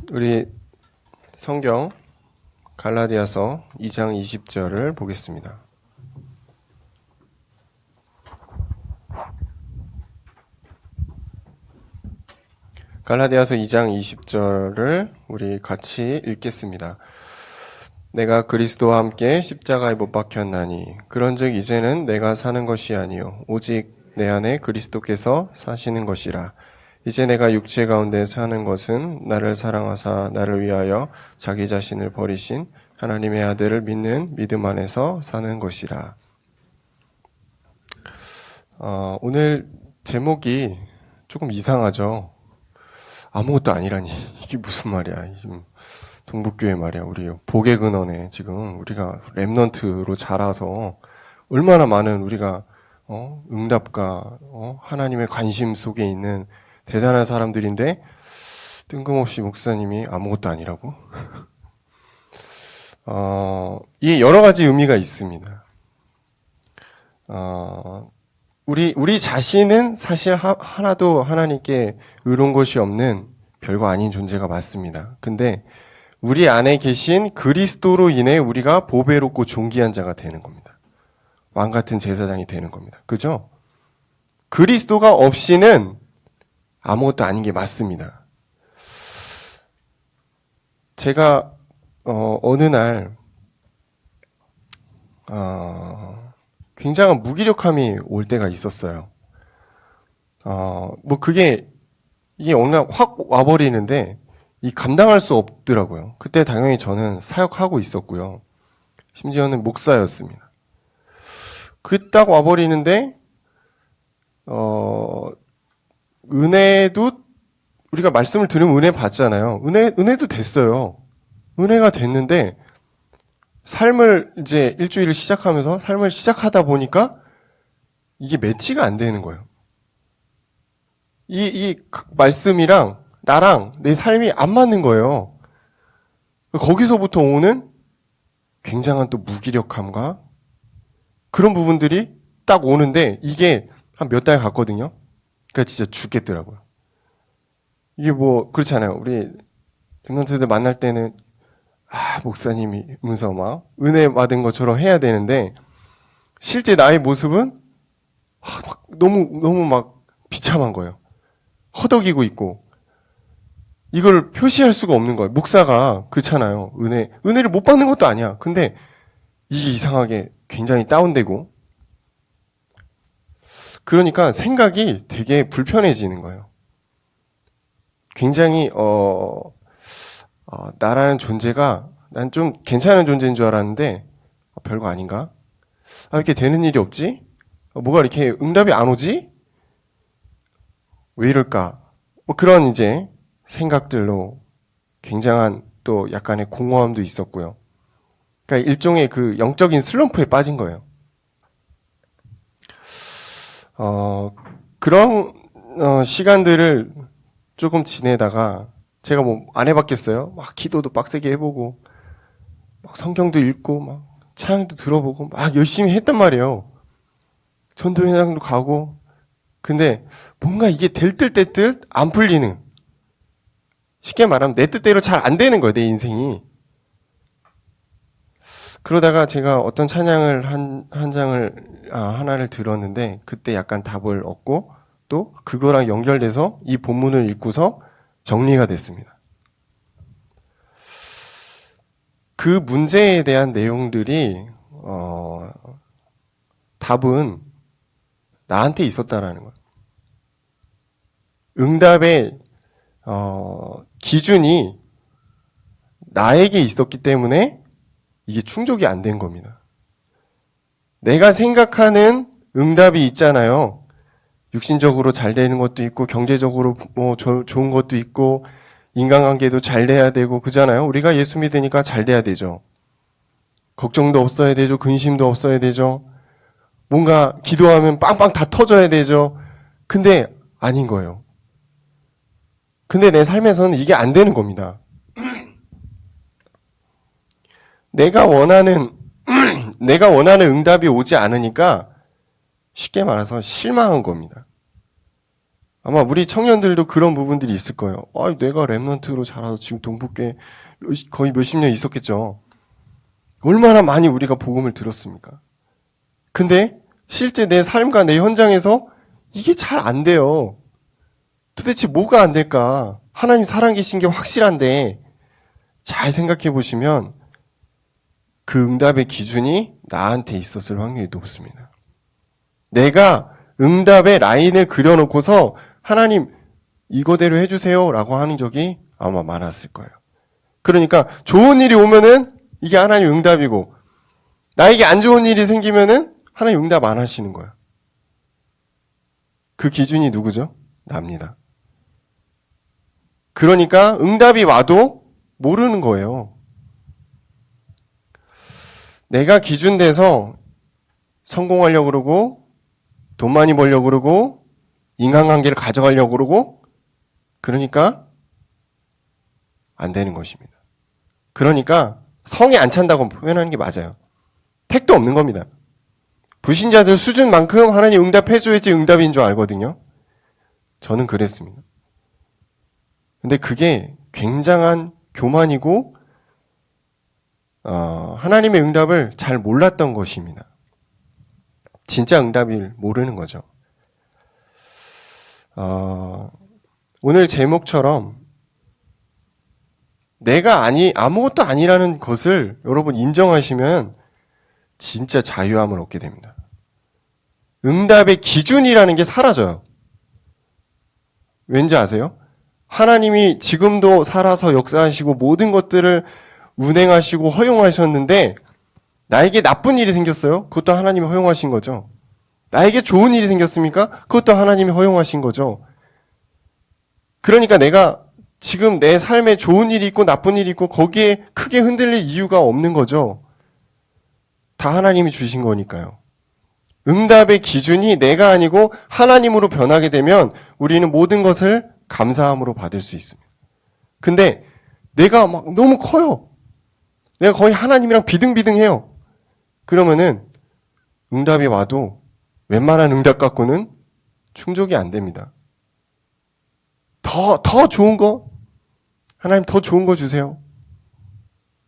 우리 성경 갈라디아서 2장 20절을 보겠습니다. 갈라디아서 2장 20절을 우리 같이 읽겠습니다. 내가 그리스도와 함께 십자가에 못 박혔나니 그런즉 이제는 내가 사는 것이 아니요 오직 내 안에 그리스도께서 사시는 것이라. 이제 내가 육체 가운데 사는 것은 나를 사랑하사 나를 위하여 자기 자신을 버리신 하나님의 아들을 믿는 믿음 안에서 사는 것이라. 오늘 제목이 조금 이상하죠. 아무것도 아니라니 이게 무슨 말이야. 지금 동북교회 말이야. 우리 복의 근원에 지금 우리가 렘넌트로 자라서 얼마나 많은 우리가 응답과 하나님의 관심 속에 있는 대단한 사람들인데 뜬금없이 목사님이 아무것도 아니라고? 이게 여러 가지 의미가 있습니다. 우리 자신은 사실 하나도 하나님께 의로운 것이 없는 별거 아닌 존재가 맞습니다. 근데 우리 안에 계신 그리스도로 인해 우리가 보배롭고 존귀한 자가 되는 겁니다. 왕 같은 제사장이 되는 겁니다. 그죠? 그리스도가 없이는 아무것도 아닌 게 맞습니다. 제가 어느 날 굉장한 무기력함이 올 때가 있었어요. 이게 어느 날 확 와버리는데 이 감당할 수 없더라고요. 그때 당연히 저는 사역하고 있었고요. 심지어는 목사였습니다. 그 딱 와버리는데 은혜도 우리가 말씀을 들으면 은혜 받잖아요. 은혜도 됐어요. 은혜가 됐는데 삶을 이제 일주일을 시작하면서 삶을 시작하다 보니까 이게 매치가 안 되는 거예요. 이 말씀이랑 나랑 내 삶이 안 맞는 거예요. 거기서부터 오는 굉장한 또 무기력함과 그런 부분들이 딱 오는데 이게 한 몇 달 갔거든요. 그러니까 진짜 죽겠더라고요. 이게 그렇잖아요. 우리 렘넌트들 만날 때는 목사님이 면서 막 은혜 받은 것처럼 해야 되는데 실제 나의 모습은 너무 막 비참한 거예요. 허덕이고 있고 이걸 표시할 수가 없는 거예요. 목사가 그렇잖아요. 은혜를 못 받는 것도 아니야. 근데 이게 이상하게 굉장히 다운되고 그러니까 생각이 되게 불편해지는 거예요. 굉장히 나라는 존재가 난 좀 괜찮은 존재인 줄 알았는데 별거 아닌가? 이렇게 되는 일이 없지? 뭐가 이렇게 응답이 안 오지? 왜 이럴까? 그런 이제 생각들로 굉장한 또 약간의 공허함도 있었고요. 그러니까 일종의 그 영적인 슬럼프에 빠진 거예요. 그런 시간들을 조금 지내다가 제가 안 해봤겠어요? 막 기도도 빡세게 해보고 막 성경도 읽고 막 찬양도 들어보고 막 열심히 했단 말이에요. 전도 현장도 가고 근데 뭔가 이게 될 듯 될 듯 안 풀리는 쉽게 말하면 내 뜻대로 잘 안 되는 거예요. 내 인생이. 그러다가 제가 어떤 찬양을 하나를 들었는데 그때 약간 답을 얻고 또 그거랑 연결돼서 이 본문을 읽고서 정리가 됐습니다. 그 문제에 대한 내용들이 답은 나한테 있었다라는 거예요. 응답의 기준이 나에게 있었기 때문에 이게 충족이 안 된 겁니다. 내가 생각하는 응답이 있잖아요. 육신적으로 잘 되는 것도 있고 경제적으로 좋은 것도 있고 인간관계도 잘 돼야 되고 그잖아요. 우리가 예수 믿으니까 잘 돼야 되죠. 걱정도 없어야 되죠. 근심도 없어야 되죠. 뭔가 기도하면 빵빵 다 터져야 되죠. 근데 아닌 거예요. 근데 내 삶에서는 이게 안 되는 겁니다. 내가 원하는 응답이 오지 않으니까 쉽게 말해서 실망한 겁니다. 아마 우리 청년들도 그런 부분들이 있을 거예요. 내가 랩넌트로 자라서 지금 동북교회 거의 몇십 년 있었겠죠. 얼마나 많이 우리가 복음을 들었습니까? 근데 실제 내 삶과 내 현장에서 이게 잘 안 돼요. 도대체 뭐가 안 될까? 하나님 살아계신 게 확실한데 잘 생각해 보시면 그 응답의 기준이 나한테 있었을 확률이 높습니다. 내가 응답의 라인을 그려놓고서 하나님 이거대로 해주세요 라고 하는 적이 아마 많았을 거예요. 그러니까 좋은 일이 오면은 이게 하나님 응답이고 나에게 안 좋은 일이 생기면은 하나님 응답 안 하시는 거야. 그 기준이 누구죠? 납니다. 그러니까 응답이 와도 모르는 거예요. 내가 기준 돼서 성공하려고 그러고 돈 많이 벌려고 그러고 인간관계를 가져가려고 그러고 그러니까 안 되는 것입니다. 그러니까 성에 안 찬다고 표현하는 게 맞아요. 택도 없는 겁니다. 불신자들 수준만큼 하나님 응답해줘야지 응답인 줄 알거든요. 저는 그랬습니다. 근데 그게 굉장한 교만이고 하나님의 응답을 잘 몰랐던 것입니다. 진짜 응답을 모르는 거죠. 오늘 제목처럼 내가 아무것도 아니라는 것을 여러분 인정하시면 진짜 자유함을 얻게 됩니다. 응답의 기준이라는 게 사라져요. 왠지 아세요? 하나님이 지금도 살아서 역사하시고 모든 것들을 운행하시고 허용하셨는데 나에게 나쁜 일이 생겼어요? 그것도 하나님이 허용하신 거죠. 나에게 좋은 일이 생겼습니까? 그것도 하나님이 허용하신 거죠. 그러니까 내가 지금 내 삶에 좋은 일이 있고 나쁜 일이 있고 거기에 크게 흔들릴 이유가 없는 거죠. 다 하나님이 주신 거니까요. 응답의 기준이 내가 아니고 하나님으로 변하게 되면 우리는 모든 것을 감사함으로 받을 수 있습니다. 근데 내가 막 너무 커요. 내가 거의 하나님이랑 비등비등해요. 그러면은 응답이 와도 웬만한 응답 갖고는 충족이 안 됩니다. 더 좋은 거? 하나님 더 좋은 거 주세요.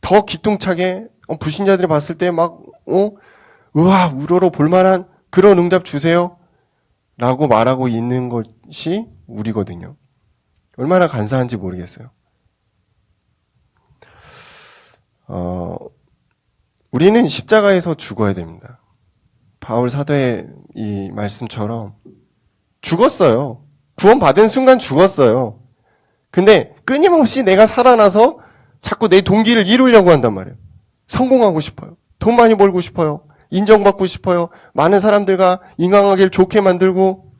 더 기똥차게 불신자들이 봤을 때 막 우와 우러러 볼만한 그런 응답 주세요. 라고 말하고 있는 것이 우리거든요. 얼마나 간사한지 모르겠어요. 우리는 십자가에서 죽어야 됩니다. 바울 사도의 이 말씀처럼 죽었어요. 구원받은 순간 죽었어요. 근데 끊임없이 내가 살아나서 자꾸 내 동기를 이루려고 한단 말이에요. 성공하고 싶어요. 돈 많이 벌고 싶어요. 인정받고 싶어요. 많은 사람들과 인간관계를 좋게 만들고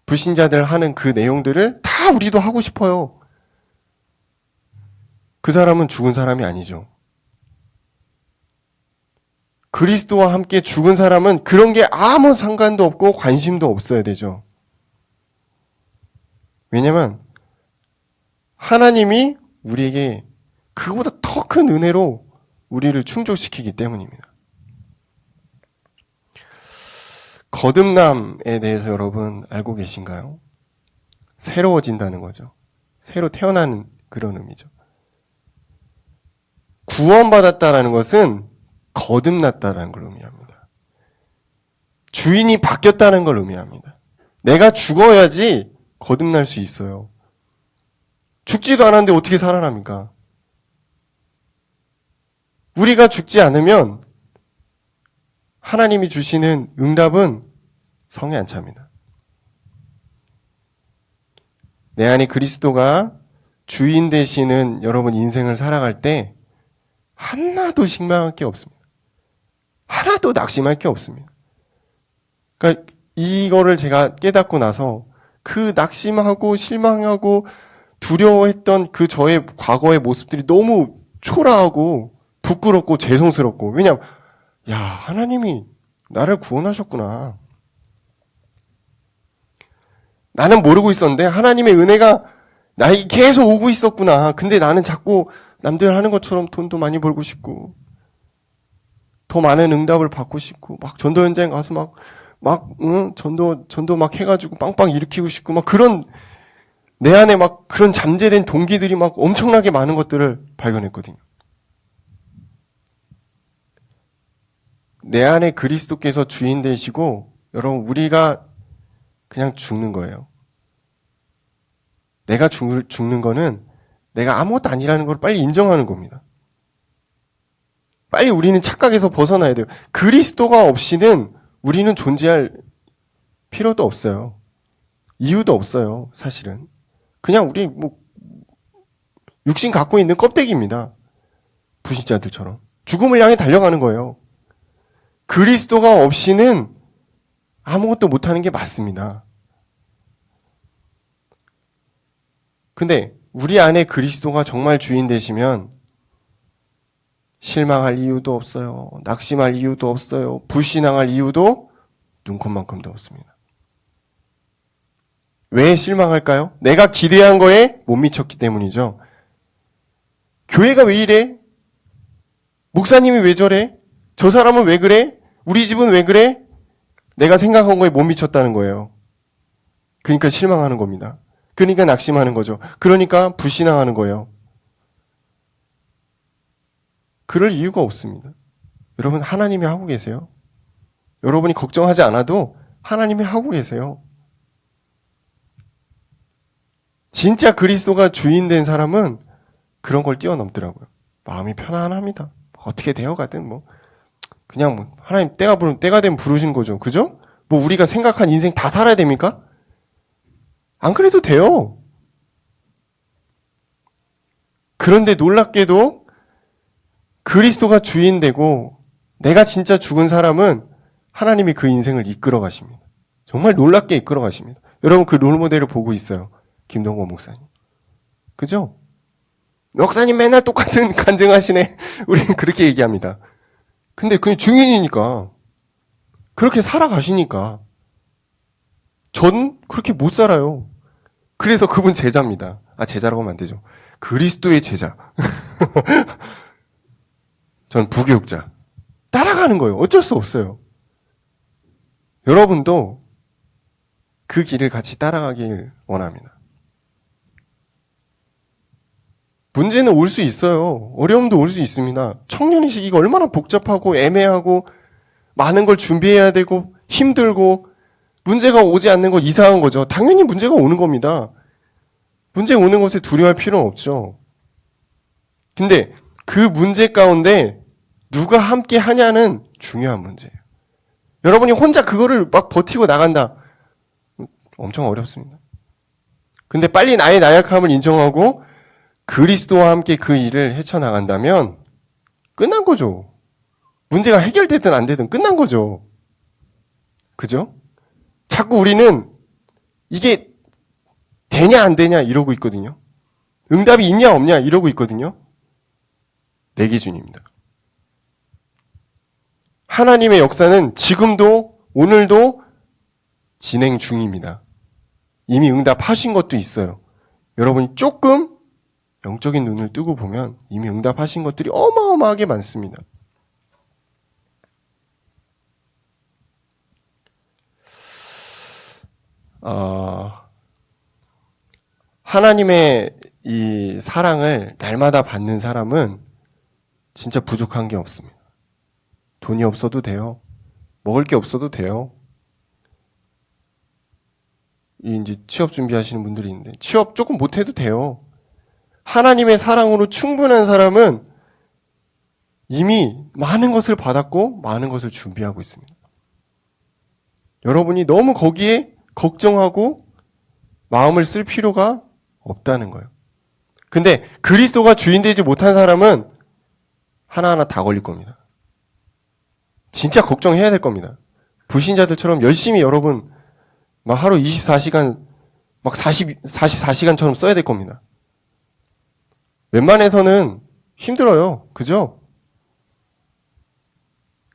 불신자들 하는 그 내용들을 다 우리도 하고 싶어요. 그 사람은 죽은 사람이 아니죠. 그리스도와 함께 죽은 사람은 그런 게 아무 상관도 없고 관심도 없어야 되죠. 왜냐면 하나님이 우리에게 그거보다 더 큰 은혜로 우리를 충족시키기 때문입니다. 거듭남에 대해서 여러분 알고 계신가요? 새로워진다는 거죠. 새로 태어나는 그런 의미죠. 구원받았다라는 것은 거듭났다라는 걸 의미합니다. 주인이 바뀌었다는 걸 의미합니다. 내가 죽어야지 거듭날 수 있어요. 죽지도 않았는데 어떻게 살아납니까? 우리가 죽지 않으면 하나님이 주시는 응답은 성에 안 찹니다. 내 안에 그리스도가 주인 되시는 여러분 인생을 살아갈 때 하나도 실망할 게 없습니다. 하나도 낙심할 게 없습니다. 그러니까 이거를 제가 깨닫고 나서 그 낙심하고 실망하고 두려워했던 그 저의 과거의 모습들이 너무 초라하고 부끄럽고 죄송스럽고, 왜냐하면 야, 하나님이 나를 구원하셨구나. 나는 모르고 있었는데 하나님의 은혜가 나에게 계속 오고 있었구나. 근데 나는 자꾸 남들 하는 것처럼 돈도 많이 벌고 싶고 더 많은 응답을 받고 싶고 막 전도 현장 가서 막 전도 막 해가지고 빵빵 일으키고 싶고, 막 그런, 내 안에 막 그런 잠재된 동기들이 막 엄청나게 많은 것들을 발견했거든요. 내 안에 그리스도께서 주인 되시고, 여러분, 우리가 그냥 죽는 거예요. 내가 죽는 거는 내가 아무것도 아니라는 걸 빨리 인정하는 겁니다. 빨리 우리는 착각에서 벗어나야 돼요. 그리스도가 없이는 우리는 존재할 필요도 없어요. 이유도 없어요, 사실은. 그냥 우리 육신 갖고 있는 껍데기입니다. 불신자들처럼. 죽음을 향해 달려가는 거예요. 그리스도가 없이는 아무것도 못하는 게 맞습니다. 근데 우리 안에 그리스도가 정말 주인 되시면 실망할 이유도 없어요. 낙심할 이유도 없어요. 불신앙할 이유도 눈곱만큼도 없습니다. 왜 실망할까요? 내가 기대한 거에 못 미쳤기 때문이죠. 교회가 왜 이래? 목사님이 왜 저래? 저 사람은 왜 그래? 우리 집은 왜 그래? 내가 생각한 거에 못 미쳤다는 거예요. 그러니까 실망하는 겁니다. 그러니까 낙심하는 거죠. 그러니까 불신앙하는 거예요. 그럴 이유가 없습니다. 여러분, 하나님이 하고 계세요. 여러분이 걱정하지 않아도 하나님이 하고 계세요. 진짜 그리스도가 주인 된 사람은 그런 걸 뛰어넘더라고요. 마음이 편안합니다. 어떻게 되어가든 그냥 하나님 때가 되면 부르신 거죠. 그죠? 우리가 생각한 인생 다 살아야 됩니까? 안 그래도 돼요. 그런데 놀랍게도 그리스도가 주인 되고 내가 진짜 죽은 사람은 하나님이 그 인생을 이끌어 가십니다. 정말 놀랍게 이끌어 가십니다. 여러분 그 롤모델을 보고 있어요. 김동건 목사님. 그죠? 목사님 맨날 똑같은 간증하시네. 우리는 그렇게 얘기합니다. 근데 그냥 증인이니까. 그렇게 살아가시니까. 전 그렇게 못 살아요. 그래서 그분 제자입니다. 제자라고 하면 안 되죠. 그리스도의 제자. 전 부교육자. 따라가는 거예요. 어쩔 수 없어요. 여러분도 그 길을 같이 따라가길 원합니다. 문제는 올 수 있어요. 어려움도 올 수 있습니다. 청년의 시기가 얼마나 복잡하고 애매하고 많은 걸 준비해야 되고 힘들고 문제가 오지 않는 건 이상한 거죠. 당연히 문제가 오는 겁니다. 문제 오는 것에 두려워할 필요는 없죠. 근데 그 문제 가운데 누가 함께 하냐는 중요한 문제예요. 여러분이 혼자 그거를 막 버티고 나간다. 엄청 어렵습니다. 근데 빨리 나의 나약함을 인정하고 그리스도와 함께 그 일을 헤쳐나간다면 끝난 거죠. 문제가 해결되든 안 되든 끝난 거죠. 그죠? 자꾸 우리는 이게 되냐 안 되냐 이러고 있거든요. 응답이 있냐 없냐 이러고 있거든요. 내 기준입니다. 하나님의 역사는 지금도 오늘도 진행 중입니다. 이미 응답하신 것도 있어요. 여러분이 조금 영적인 눈을 뜨고 보면 이미 응답하신 것들이 어마어마하게 많습니다. 하나님의 이 사랑을 날마다 받는 사람은 진짜 부족한 게 없습니다. 돈이 없어도 돼요. 먹을 게 없어도 돼요. 이제 취업 준비하시는 분들이 있는데 취업 조금 못해도 돼요. 하나님의 사랑으로 충분한 사람은 이미 많은 것을 받았고 많은 것을 준비하고 있습니다. 여러분이 너무 거기에 걱정하고 마음을 쓸 필요가 없다는 거예요. 근데 그리스도가 주인 되지 못한 사람은 하나하나 다 걸릴 겁니다. 진짜 걱정해야 될 겁니다. 불신자들처럼 열심히 여러분 막 하루 24시간 막 44시간처럼 써야 될 겁니다. 웬만해서는 힘들어요. 그죠?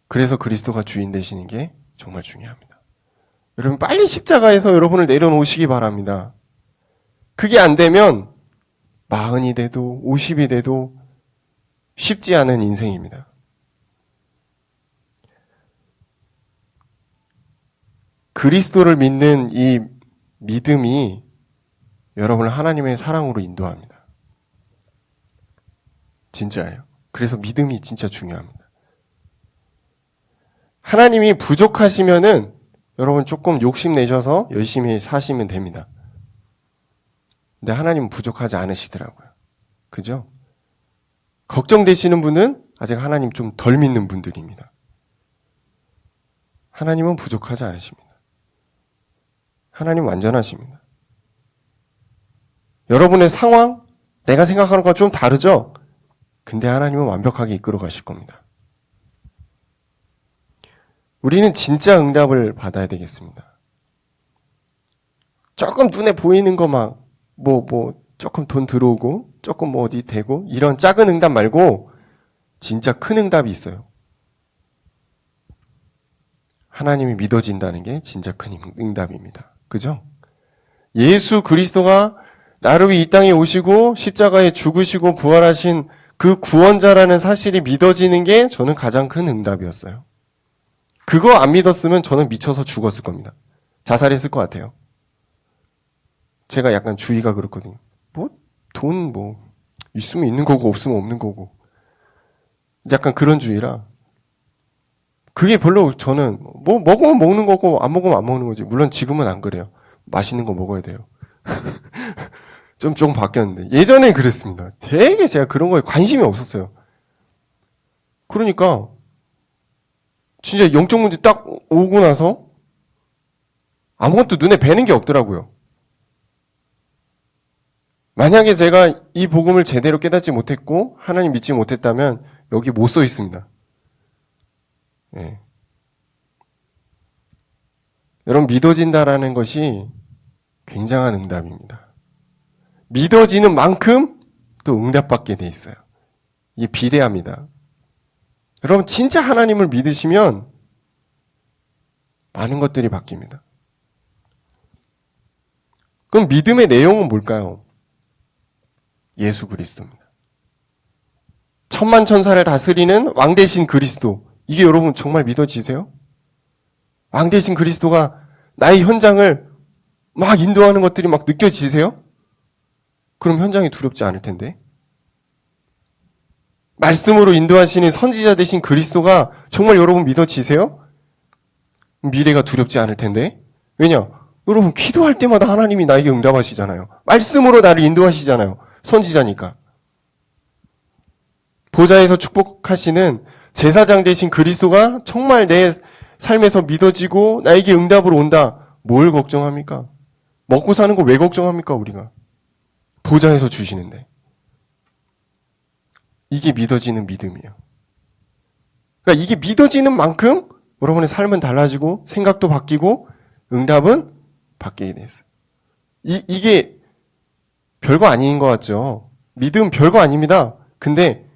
그래서 그리스도가 주인 되시는 게 정말 중요합니다. 여러분 빨리 십자가에서 여러분을 내려놓으시기 바랍니다. 그게 안 되면 40이 돼도 50이 돼도 쉽지 않은 인생입니다. 그리스도를 믿는 이 믿음이 여러분을 하나님의 사랑으로 인도합니다. 진짜예요. 그래서 믿음이 진짜 중요합니다. 하나님이 부족하시면은 여러분 조금 욕심내셔서 열심히 사시면 됩니다. 근데 하나님은 부족하지 않으시더라고요. 그죠? 걱정되시는 분은 아직 하나님 좀 덜 믿는 분들입니다. 하나님은 부족하지 않으십니다. 하나님 완전하십니다. 여러분의 상황, 내가 생각하는 것과 좀 다르죠? 근데 하나님은 완벽하게 이끌어 가실 겁니다. 우리는 진짜 응답을 받아야 되겠습니다. 조금 눈에 보이는 거 막, 조금 돈 들어오고, 조금 어디 되고, 이런 작은 응답 말고, 진짜 큰 응답이 있어요. 하나님이 믿어진다는 게 진짜 큰 응답입니다. 그죠? 예수 그리스도가 나를 위해 이 땅에 오시고 십자가에 죽으시고 부활하신 그 구원자라는 사실이 믿어지는 게 저는 가장 큰 응답이었어요. 그거 안 믿었으면 저는 미쳐서 죽었을 겁니다. 자살했을 것 같아요. 제가 약간 주의가 그렇거든요. 돈 있으면 있는 거고 없으면 없는 거고. 약간 그런 주의라. 그게 별로 저는 먹으면 먹는 거고 안 먹으면 안 먹는 거지. 물론 지금은 안 그래요. 맛있는 거 먹어야 돼요. 좀 바뀌었는데 예전에 그랬습니다. 되게 제가 그런 거에 관심이 없었어요. 그러니까 진짜 영적 문제 딱 오고 나서 아무것도 눈에 뵈는 게 없더라고요. 만약에 제가 이 복음을 제대로 깨닫지 못했고 하나님 믿지 못했다면 여기 못 써 있습니다. 예. 여러분 믿어진다라는 것이 굉장한 응답입니다. 믿어지는 만큼 또 응답받게 돼 있어요. 이게 비례합니다. 여러분 진짜 하나님을 믿으시면 많은 것들이 바뀝니다. 그럼 믿음의 내용은 뭘까요? 예수 그리스도입니다. 천만 천사를 다스리는 왕 대신 그리스도. 이게 여러분 정말 믿어지세요? 왕 대신 그리스도가 나의 현장을 막 인도하는 것들이 막 느껴지세요? 그럼 현장이 두렵지 않을 텐데. 말씀으로 인도하시는 선지자 되신 그리스도가 정말 여러분 믿어지세요? 미래가 두렵지 않을 텐데. 왜냐? 여러분 기도할 때마다 하나님이 나에게 응답하시잖아요. 말씀으로 나를 인도하시잖아요. 선지자니까. 보좌에서 축복하시는 제사장 되신 그리스도가 정말 내 삶에서 믿어지고 나에게 응답으로 온다. 뭘 걱정합니까? 먹고 사는 거 왜 걱정합니까, 우리가? 보좌에서 주시는데. 이게 믿어지는 믿음이에요. 그러니까 이게 믿어지는 만큼 여러분의 삶은 달라지고 생각도 바뀌고 응답은 바뀌게 됐어요. 이게 별거 아닌 것 같죠? 믿음 별거 아닙니다. 근데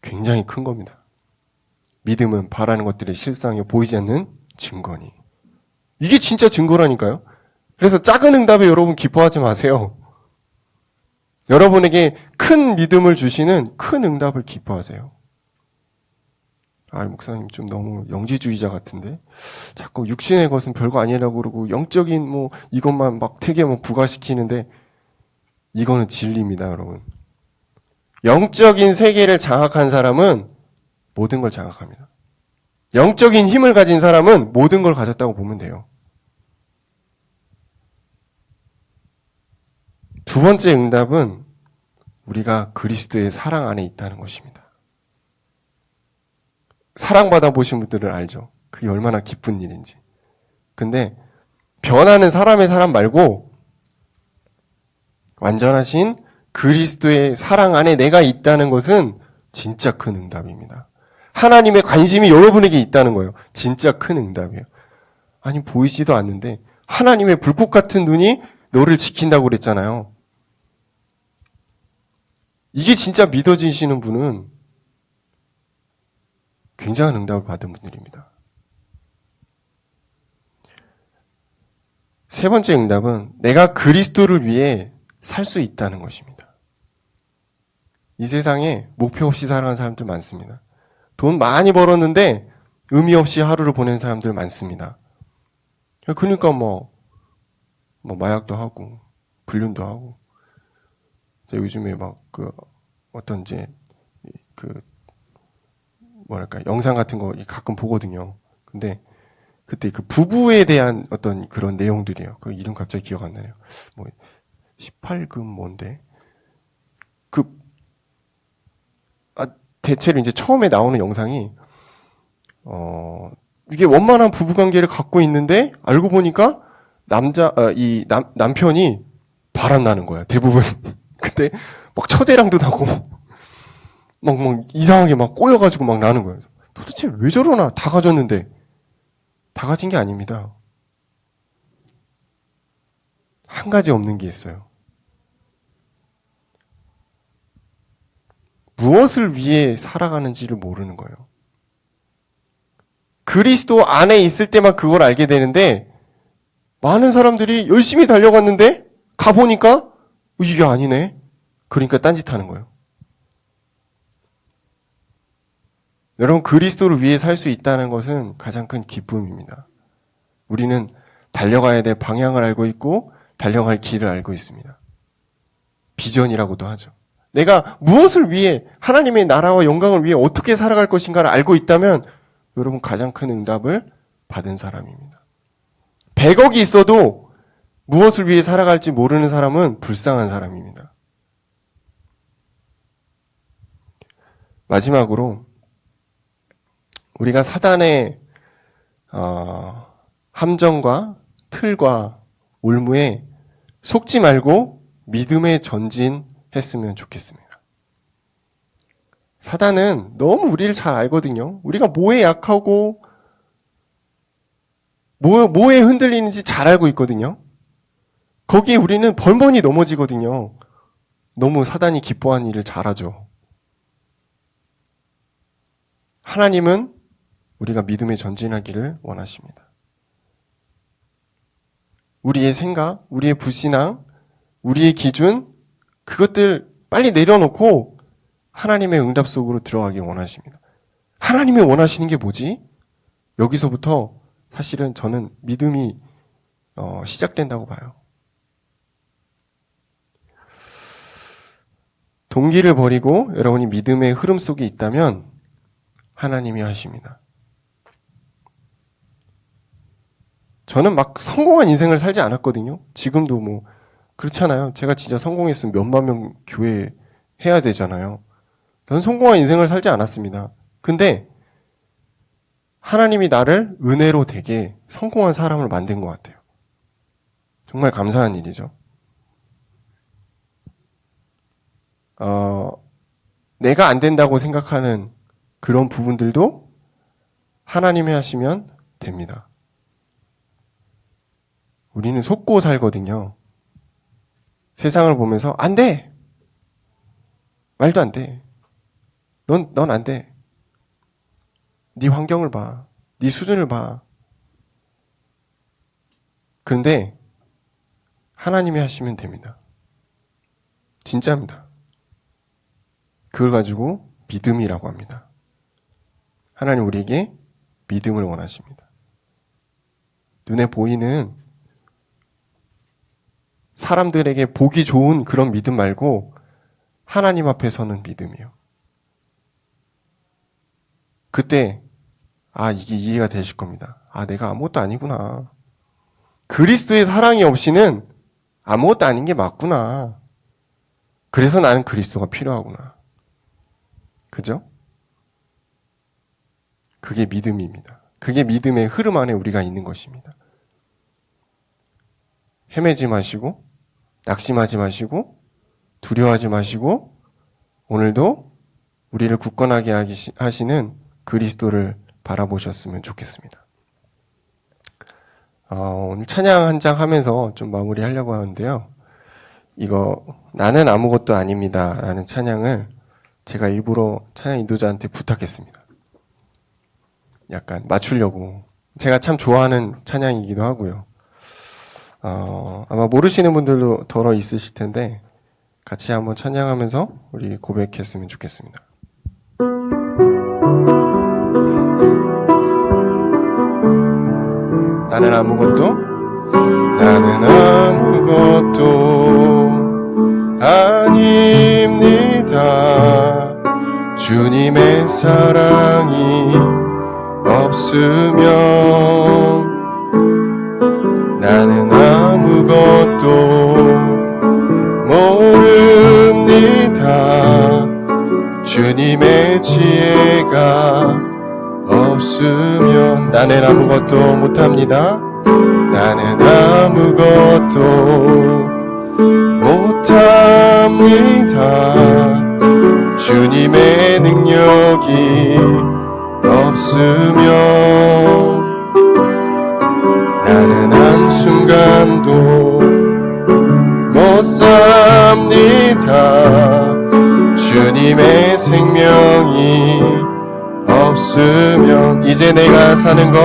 굉장히 큰 겁니다. 믿음은 바라는 것들의 실상에 보이지 않는 증거니. 이게 진짜 증거라니까요. 그래서 작은 응답에 여러분 기뻐하지 마세요. 여러분에게 큰 믿음을 주시는 큰 응답을 기뻐하세요. 목사님 좀 너무 영지주의자 같은데 자꾸 육신의 것은 별거 아니라고 그러고 영적인 이것만 막 되게 부과시키는데 이거는 진리입니다, 여러분. 영적인 세계를 장악한 사람은 모든 걸 장악합니다. 영적인 힘을 가진 사람은 모든 걸 가졌다고 보면 돼요. 두 번째 응답은 우리가 그리스도의 사랑 안에 있다는 것입니다. 사랑받아 보신 분들은 알죠. 그게 얼마나 기쁜 일인지. 근데 변하는 사람의 사람 말고 완전하신 그리스도의 사랑 안에 내가 있다는 것은 진짜 큰 응답입니다. 하나님의 관심이 여러분에게 있다는 거예요. 진짜 큰 응답이에요. 아니 보이지도 않는데 하나님의 불꽃 같은 눈이 너를 지킨다고 그랬잖아요. 이게 진짜 믿어지시는 분은 굉장한 응답을 받은 분들입니다. 세 번째 응답은 내가 그리스도를 위해 살 수 있다는 것입니다. 이 세상에 목표 없이 살아가는 사람들 많습니다. 돈 많이 벌었는데 의미 없이 하루를 보낸 사람들 많습니다. 그러니까 뭐 마약도 하고 불륜도 하고 요즘에 막 어떤 이제 뭐랄까 영상 같은 거 가끔 보거든요. 근데 그때 그 부부에 대한 어떤 그런 내용들이에요. 그 이름 갑자기 기억 안 나네요. 뭐 18금 뭔데? 대체로 이제 처음에 나오는 영상이 이게 원만한 부부 관계를 갖고 있는데 알고 보니까 남편이 바람 나는 거야. 대부분. 그때 막 처제랑도 나고 막 이상하게 막 꼬여가지고 막 나는 거예요. 도대체 왜 저러나? 다 가졌는데. 다 가진 게 아닙니다. 한 가지 없는 게 있어요. 무엇을 위해 살아가는지를 모르는 거예요. 그리스도 안에 있을 때만 그걸 알게 되는데 많은 사람들이 열심히 달려갔는데 가보니까 이게 아니네. 그러니까 딴짓하는 거예요. 여러분, 그리스도를 위해 살 수 있다는 것은 가장 큰 기쁨입니다. 우리는 달려가야 될 방향을 알고 있고 달려갈 길을 알고 있습니다. 비전이라고도 하죠. 내가 무엇을 위해 하나님의 나라와 영광을 위해 어떻게 살아갈 것인가를 알고 있다면 여러분 가장 큰 응답을 받은 사람입니다. 100억이 있어도 무엇을 위해 살아갈지 모르는 사람은 불쌍한 사람입니다. 마지막으로 우리가 사단의 함정과 틀과 올무에 속지 말고 믿음에 전진했으면 좋겠습니다. 사단은 너무 우리를 잘 알거든요. 우리가 뭐에 약하고 뭐에 흔들리는지 잘 알고 있거든요. 거기에 우리는 번번이 넘어지거든요. 너무 사단이 기뻐하는 일을 잘하죠. 하나님은 우리가 믿음에 전진하기를 원하십니다. 우리의 생각, 우리의 불신앙, 우리의 기준, 그것들 빨리 내려놓고 하나님의 응답 속으로 들어가길 원하십니다. 하나님이 원하시는 게 뭐지? 여기서부터 사실은 저는 믿음이 시작된다고 봐요. 동기를 버리고 여러분이 믿음의 흐름 속에 있다면 하나님이 하십니다. 저는 막 성공한 인생을 살지 않았거든요. 지금도 뭐 그렇잖아요. 제가 진짜 성공했으면 몇만 명 교회 해야 되잖아요. 저는 성공한 인생을 살지 않았습니다. 근데 하나님이 나를 은혜로 되게 성공한 사람을 만든 것 같아요. 정말 감사한 일이죠. 내가 안 된다고 생각하는 그런 부분들도 하나님이 하시면 됩니다. 우리는 속고 살거든요. 세상을 보면서 안 돼! 말도 안 돼. 넌 안 돼. 네 환경을 봐. 네 수준을 봐. 그런데 하나님이 하시면 됩니다. 진짜입니다. 그걸 가지고 믿음이라고 합니다. 하나님 우리에게 믿음을 원하십니다. 눈에 보이는 사람들에게 보기 좋은 그런 믿음 말고 하나님 앞에 서는 믿음이요. 그때 이게 이해가 되실 겁니다. 내가 아무것도 아니구나. 그리스도의 사랑이 없이는 아무것도 아닌 게 맞구나. 그래서 나는 그리스도가 필요하구나. 그죠? 그게 믿음입니다. 그게 믿음의 흐름 안에 우리가 있는 것입니다. 헤매지 마시고, 낙심하지 마시고, 두려워하지 마시고, 오늘도 우리를 굳건하게 하시는 그리스도를 바라보셨으면 좋겠습니다. 오늘 찬양 한 장 하면서 좀 마무리하려고 하는데요. 이거 나는 아무것도 아닙니다 라는 찬양을 제가 일부러 찬양 인도자한테 부탁했습니다. 약간 맞추려고. 제가 참 좋아하는 찬양이기도 하고요. 아마 모르시는 분들도 덜어 있으실 텐데 같이 한번 찬양하면서 우리 고백했으면 좋겠습니다. 나는 아무것도 아닙니다. 주님의 사랑이 없으면 나는 아무것도 모릅니다. 주님의 지혜가 없으면 나는 아무것도 못합니다. 나는 아무것도 못합니다. 주님의 능력이 없으면 나는 한순간도 못 삽니다. 주님의 생명이 없으면 이제 내가 사는 것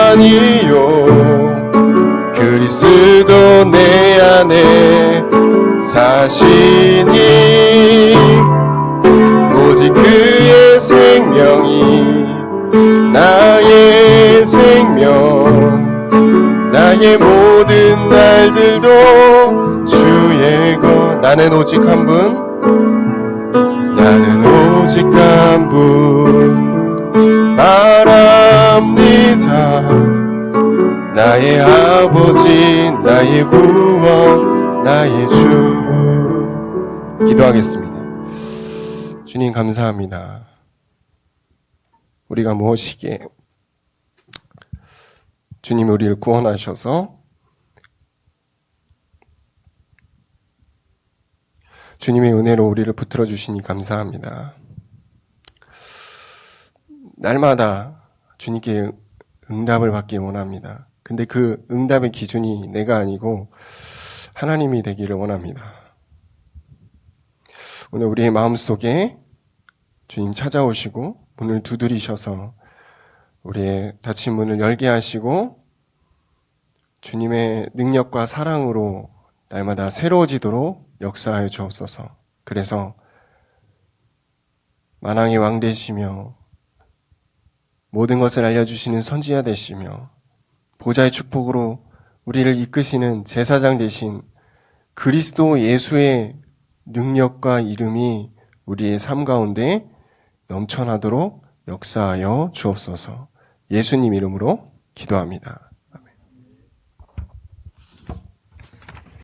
아니요. 그리스도 내 안에 사시니 오직 그의 생명이 나의 생명, 나의 모든 날들도 주의 것. 나는 오직 한 분 바랍니다. 나의 아버지, 나의 구원, 나의 주. 기도하겠습니다. 주님 감사합니다. 우리가 무엇이기에 주님이 우리를 구원하셔서 주님의 은혜로 우리를 붙들어 주시니 감사합니다. 날마다 주님께 응답을 받기 원합니다. 근데 그 응답의 기준이 내가 아니고 하나님이 되기를 원합니다. 오늘 우리의 마음속에 주님 찾아오시고 문을 두드리셔서 우리의 닫힌 문을 열게 하시고 주님의 능력과 사랑으로 날마다 새로워지도록 역사하여 주옵소서. 그래서 만왕의 왕 되시며 모든 것을 알려주시는 선지자 되시며 보좌의 축복으로 우리를 이끄시는 제사장 되신 그리스도 예수의 능력과 이름이 우리의 삶 가운데 넘쳐나도록 역사하여 주옵소서. 예수님 이름으로 기도합니다.